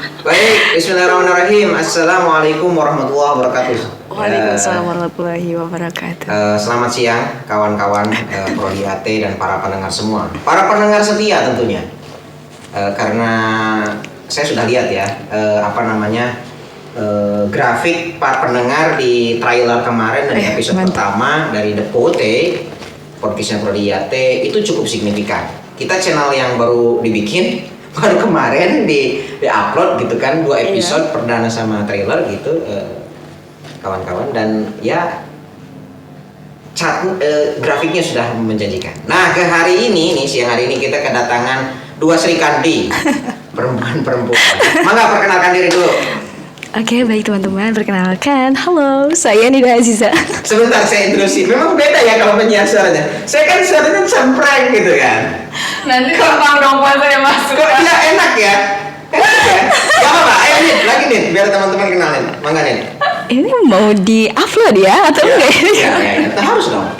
Baik, Bismillahirrahmanirrahim. Assalamualaikum warahmatullahi wabarakatuh. Waalaikumsalam warahmatullahi wabarakatuh. Selamat siang kawan-kawan Prodi AT dan para pendengar semua. Para pendengar setia tentunya. Karena saya sudah lihat ya, grafik para pendengar di trailer kemarin dari episode pertama dari The Pote, podcastnya Prodi AT itu cukup signifikan. Kita channel yang baru dibikin, baru kemarin di upload gitu kan, 2 episode perdana sama trailer gitu, kawan-kawan, dan ya grafiknya sudah menjanjikan. Nah, ke hari ini nih, siang hari ini kita kedatangan 2 Sri Kandi, perempuan. Mangga perkenalkan diri dulu. Oke, baik teman-teman, perkenalkan. Halo, saya Nida Aziza. Sebentar saya introduksi. Memang beda ya kalau penyiar suaranya. Saya kan suaranya cempreng gitu kan. Nanti kalau dong saya masuk. Kok tidak enak ya? Gak apa-apa, ayo Nid, lagi Nid, biar teman-teman kenalin. Mangga Nid. Ini mau di-upload ya atau enggak? Ya, harus dong.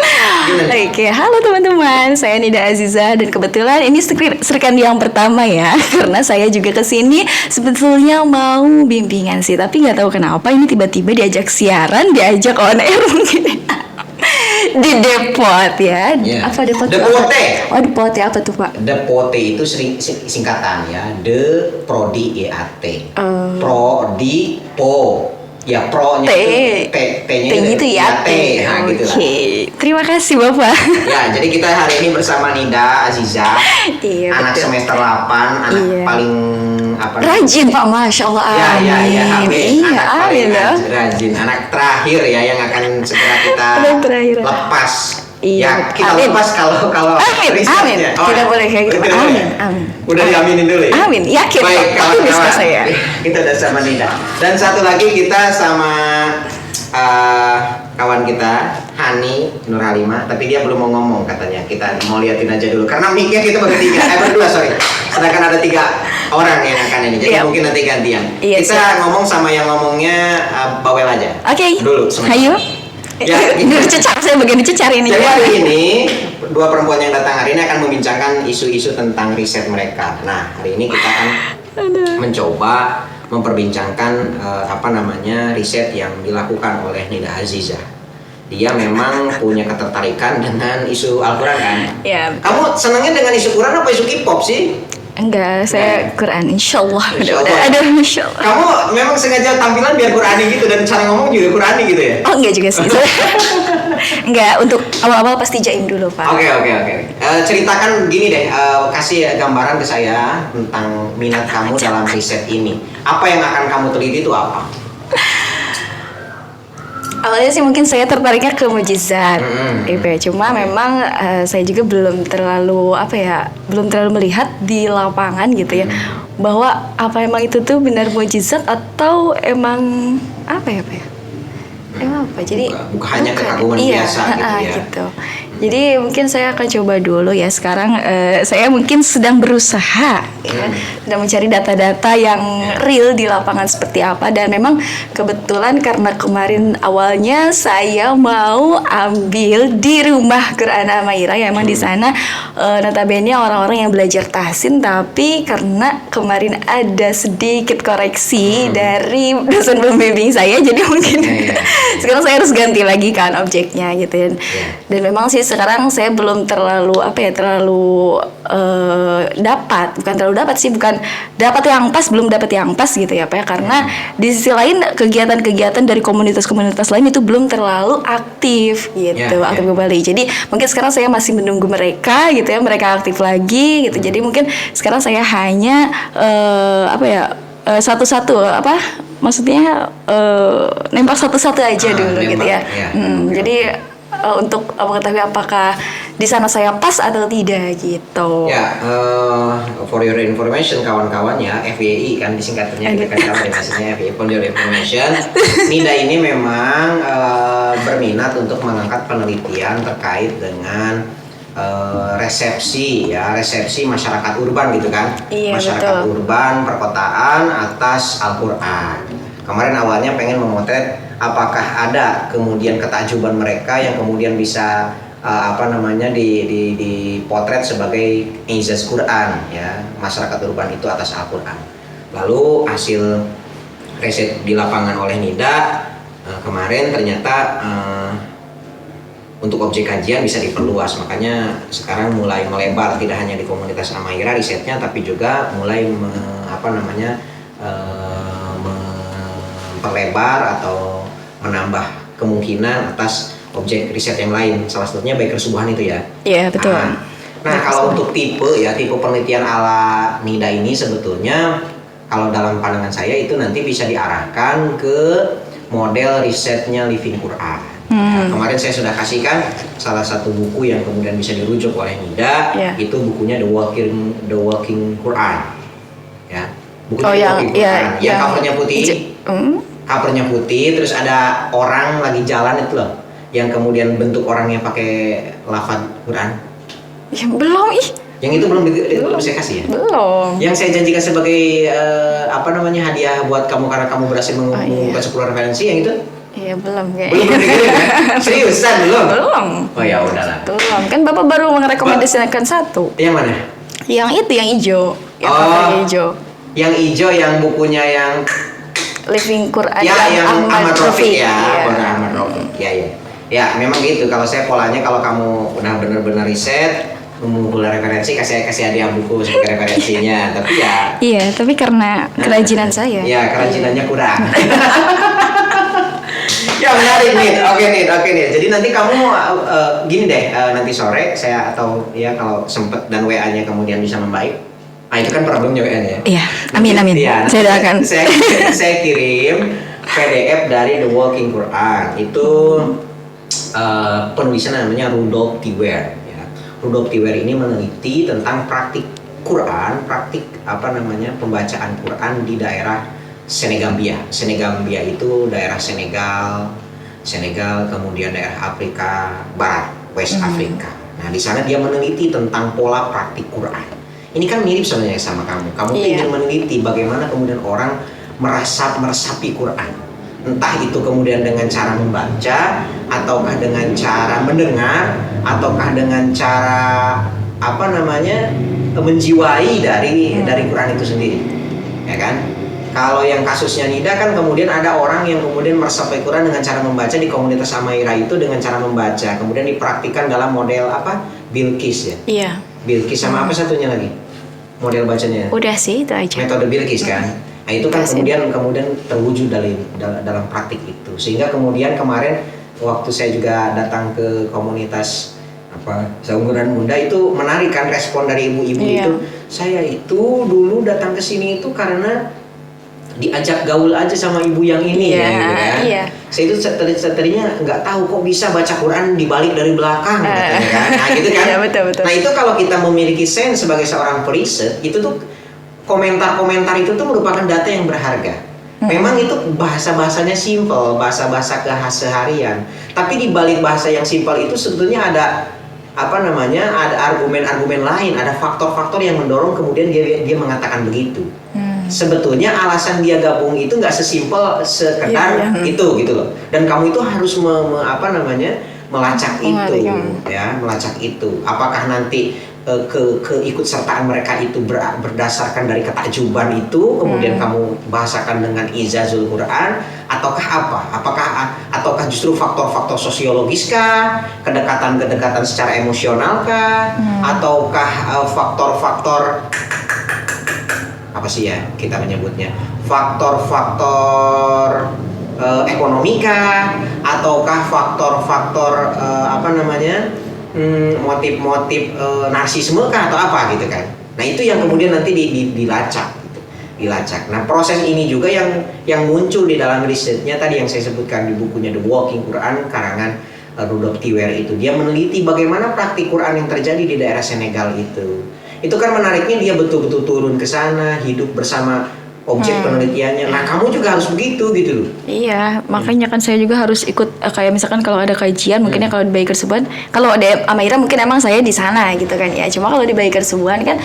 Oke, halo teman-teman, saya Nida Aziza dan kebetulan ini serkan yang pertama ya, karena saya juga kesini sebetulnya mau bimbingan sih, tapi nggak tahu kenapa ini tiba-tiba diajak siaran, diajak on air mungkin di Depot ya. Apa Depot? Depote. Oh Depot ya, apa tuh Pak? Depote itu singkatan ya, The Prodi EAT. Prodi Po. Ya pro-nya itu T-nya gitu ya, T. Nah, gitu lah. Oke, terima kasih Bapak. Ya, jadi kita hari ini bersama Nida Aziza, anak betul. semester 8, anak paling rajin Pak, Masya Allah. Ya, anak paling ya. rajin, anak terakhir ya yang akan segera kita lepas. Ya, kita lepas kalau amin. Tidak boleh kayak gitu. Amin. Udah diaminin dulu ya. Amin. Yakin. Baik, kawan-kawan saya. Kita udah sama Nida. Dan satu lagi kita sama kawan kita Hani Nur Halimah, tapi dia belum mau ngomong katanya. Kita mau liatin aja dulu karena mic-nya kita berdua, sorry. Sedangkan ada 3 orang yang akan ini. Jadi mungkin nanti gantian. Kita ngomong sama yang ngomongnya bawel aja. Oke. Dulu. Ayo. Ya, ini dicecar, saya bagian dicecar ini. Jadi hari ini 2 perempuan yang datang hari ini akan membincangkan isu-isu tentang riset mereka. Nah, hari ini kita akan mencoba memperbincangkan riset yang dilakukan oleh Nida Aziza. Dia memang punya ketertarikan dengan isu Al-Quran kan? Ya. Kamu senangnya dengan isu Quran apa isu K-pop sih? Enggak, saya Quran, insyaallah. Ada insyaallah. Kamu memang sengaja tampilan biar Qurani gitu dan cara ngomong juga Qurani gitu ya? Oh enggak juga sih. Enggak, untuk awal-awal pasti jaim dulu Pak. Oke. Ceritakan gini deh, kasih gambaran ke saya tentang minat kamu dalam riset ini. Apa yang akan kamu teliti itu apa? Awalnya sih mungkin saya tertariknya ke mukjizat, gitu ya. Cuma memang saya juga belum terlalu melihat di lapangan gitu ya, bahwa apa emang itu tuh benar mukjizat atau emang emang apa? Jadi bukan hanya kekaguman biasa gitu ya. Gitu. Jadi mungkin saya akan coba dulu ya. Sekarang saya mungkin sedang berusaha sedang mencari data-data yang real di lapangan seperti apa. Dan memang kebetulan karena kemarin awalnya saya mau ambil di rumah Quran Amaira yang memang di sana notabene orang-orang yang belajar tahsin, tapi karena kemarin ada sedikit koreksi dari dosen pembimbing saya, jadi mungkin sekarang saya harus ganti lagi kan objeknya gitu ya. Dan memang sih sekarang saya belum terlalu belum dapat yang pas gitu ya Pak ya, karena di sisi lain kegiatan-kegiatan dari komunitas-komunitas lain itu belum terlalu aktif gitu, aktif kembali. Jadi mungkin sekarang saya masih menunggu mereka gitu ya, mereka aktif lagi gitu. Jadi mungkin sekarang saya hanya satu-satu maksudnya nembak satu-satu aja dulu gitu ya. Jadi untuk mengetahui apakah di sana saya pas atau tidak gitu. Ya, for your information kawan-kawan ya, FYI kan disingkatannya kita kan maksudnya FYI for your information. Nida ini memang berminat untuk mengangkat penelitian terkait dengan resepsi masyarakat urban gitu kan. Masyarakat urban perkotaan atas Al-Qur'an. Kemarin awalnya pengen memotret apakah ada kemudian ketakjuban mereka yang kemudian bisa dipotret sebagai izaz Quran ya, masyarakat urban itu atas Al-Quran. Lalu hasil riset di lapangan oleh NIDA kemarin ternyata untuk objek kajian bisa diperluas, makanya sekarang mulai melebar, tidak hanya di komunitas Amaira risetnya, tapi juga mulai memperlebar atau menambah kemungkinan atas objek riset yang lain, salah satunya Baker Subuhan itu ya. Iya, betul. Nah kalau untuk tipe penelitian ala NIDA ini sebetulnya kalau dalam pandangan saya itu nanti bisa diarahkan ke model risetnya Living Quran. Nah, kemarin saya sudah kasihkan salah satu buku yang kemudian bisa dirujuk oleh NIDA, itu bukunya The Walking Quran. Ya, bukunya The Walking Quran. Yang covernya putih. Covernya putih, terus ada orang lagi jalan itu loh, yang kemudian bentuk orangnya pakai lafaz Quran. Ya, belum Yang itu belum saya kasih ya? Belum. Yang saya janjikan sebagai hadiah buat kamu karena kamu berhasil mengumumkan 10 referensi yang itu? Iya, belum kayaknya. Belum dikirim ya? Seriusan belum? Belum. Oh ya udahlah. Belum. Kan Bapak baru merekomendasikan satu. Yang mana? Yang itu, yang hijau. Yang hijau. Yang hijau yang bukunya yang Living Quran yang Ahmad Rafiq ya. Ahmad Rafiq. Ya, memang gitu. Kalau saya polanya kalau kamu udah benar-benar riset, mengumpul referensi, kasih hadiah buku sebagai referensinya. Tapi ya. Iya, tapi karena kerajinan saya. Ya, kerajinannya kurang. Ya menarik nih. Oke nih. Jadi nanti kamu gini deh, nanti sore saya atau ya kalau sempet dan WA-nya kemudian bisa membaik. Nah itu kan problemnya WA-nya. Iya. Amin. Ya, saya doakan. Saya kirim PDF dari The Walking Quran. Itu penulisnya namanya Rudolf T. Ware. Ya. Rudolf T. Ware ini meneliti tentang praktik Quran, pembacaan Quran di daerah Senegambia. Senegambia itu daerah Senegal, kemudian daerah Afrika Barat, West Afrika. Nah, di sana dia meneliti tentang pola praktik Quran. Ini kan mirip sebenarnya sama kamu. Kamu ingin meneliti bagaimana kemudian orang meresapi Quran. Entah itu kemudian dengan cara membaca, ataukah dengan cara mendengar, ataukah dengan cara menjiwai dari Quran itu sendiri. Ya kan? Kalau yang kasusnya NIDA kan kemudian ada orang yang kemudian meresapi Quran dengan cara membaca di komunitas Amaira itu dengan cara membaca, kemudian dipraktikkan dalam model Bilqis ya. Iya. Bilqis sama apa satunya lagi? Model bacanya. Udah sih itu aja. Metode Bilqis kan. Nah itu kan kemudian terwujud dalam praktik itu. Sehingga kemudian kemarin waktu saya juga datang ke komunitas Saungguran Muda itu menarik kan respon dari ibu-ibu itu. Saya itu dulu datang ke sini itu karena diajak gaul aja sama ibu yang ini gitu kan. Iya. Saya itu tadinya nggak tahu kok bisa baca Quran dibalik dari belakang gitu kan. Nah gitu kan. Iya, betul. Nah itu kalau kita memiliki sense sebagai seorang periset, itu tuh komentar-komentar itu tuh merupakan data yang berharga. Memang itu bahasa-bahasanya simple, bahasa-bahasa keseharian. Tapi di balik bahasa yang simple itu sebetulnya ada ada argumen-argumen lain, ada faktor-faktor yang mendorong kemudian dia mengatakan begitu. Sebetulnya alasan dia gabung itu nggak sesimpel sekedar itu gitu loh. Dan kamu itu harus melacak itu, ya, melacak itu. Apakah nanti keikutsertaan mereka itu berdasarkan dari ketakjuban itu, kemudian kamu bahasakan dengan izazul Quran, ataukah apa? Ataukah justru faktor-faktor sosiologis kah, kedekatan secara emosional kah, ataukah faktor-faktor apa sih ya kita menyebutnya, faktor-faktor ekonomi kah, ataukah faktor-faktor motif-motif narsisme kah atau apa gitu kan. Nah itu yang kemudian nanti dilacak gitu. Nah proses ini juga yang muncul di dalam risetnya tadi yang saya sebutkan di bukunya The Walking Quran karangan Rudolf T. Ware itu. Dia meneliti bagaimana praktik Quran yang terjadi di daerah Senegal itu. Itu kan menariknya dia betul-betul turun ke sana, hidup bersama objek penelitiannya. Nah, kamu juga harus begitu gitu loh. Iya, makanya kan saya juga harus ikut kayak misalkan kalau ada kajian, mungkin kalau di Baker Subuhan, kalau di Amaira mungkin emang saya di sana gitu kan ya. Cuma kalau di Baker Subuhan kan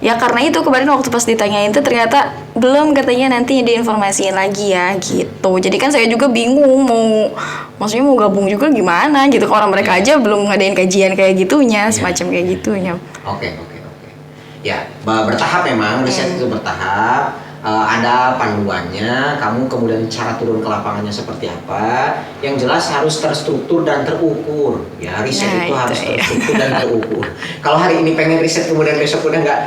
ya karena itu kemarin waktu pas ditanyain itu ternyata belum, katanya nanti diinformasiin lagi ya gitu. Jadi kan saya juga bingung maksudnya mau gabung juga gimana gitu. Orang mereka aja belum ngadain kajian kayak gitunya, semacam kayak gitunya. Oke. Ya, bertahap memang riset itu bertahap. ada panduannya, kamu kemudian cara turun ke lapangannya seperti apa. Yang jelas harus terstruktur dan terukur. Ya, riset Nah, itu harus itu ya. terstruktur dan terukur. Kalau hari ini pengen riset kemudian besok udah nggak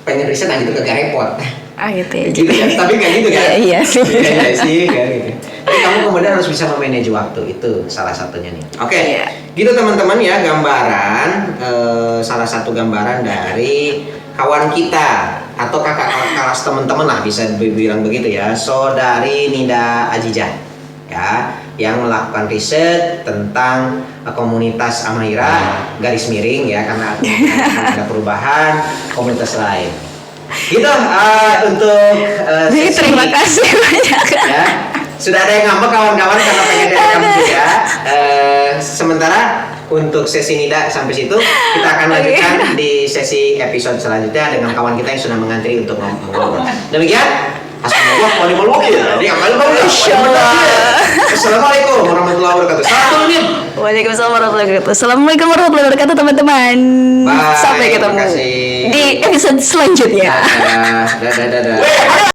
pengen riset, nah itu agak repot. Gitu ya. Gitu ya, tapi nggak gitu kan? Iya sih. Iya sih, kan gitu. Jadi kamu kemudian harus bisa memanage waktu, itu salah satunya nih. Oke, Iya. gitu teman-teman ya, gambaran salah satu gambaran dari kawan kita atau kakak kelas teman-teman lah, bisa dibilang begitu ya, Saudari Nida Ajijah ya, yang melakukan riset tentang komunitas Amahira garis miring ya, karena ada perubahan komunitas lain. Gitu untuk Jadi terima kasih banyak. ya. Sudah ada yang ngambek kawan-kawan karena pengen direkam juga. Sementara untuk sesi Nida sampai situ, kita akan lanjutkan di sesi episode selanjutnya dengan kawan kita yang sudah mengantri untuk ngobrol. Demikian, Assalamualaikum warahmatullahi wabarakatuh. Salam menit. Waalaikumsalam warahmatullahi wabarakatuh. Assalamualaikum warahmatullahi wabarakatuh teman-teman. Bye, Sampai ketemu terima kasih. di episode selanjutnya. Dadah, dadah, dadah.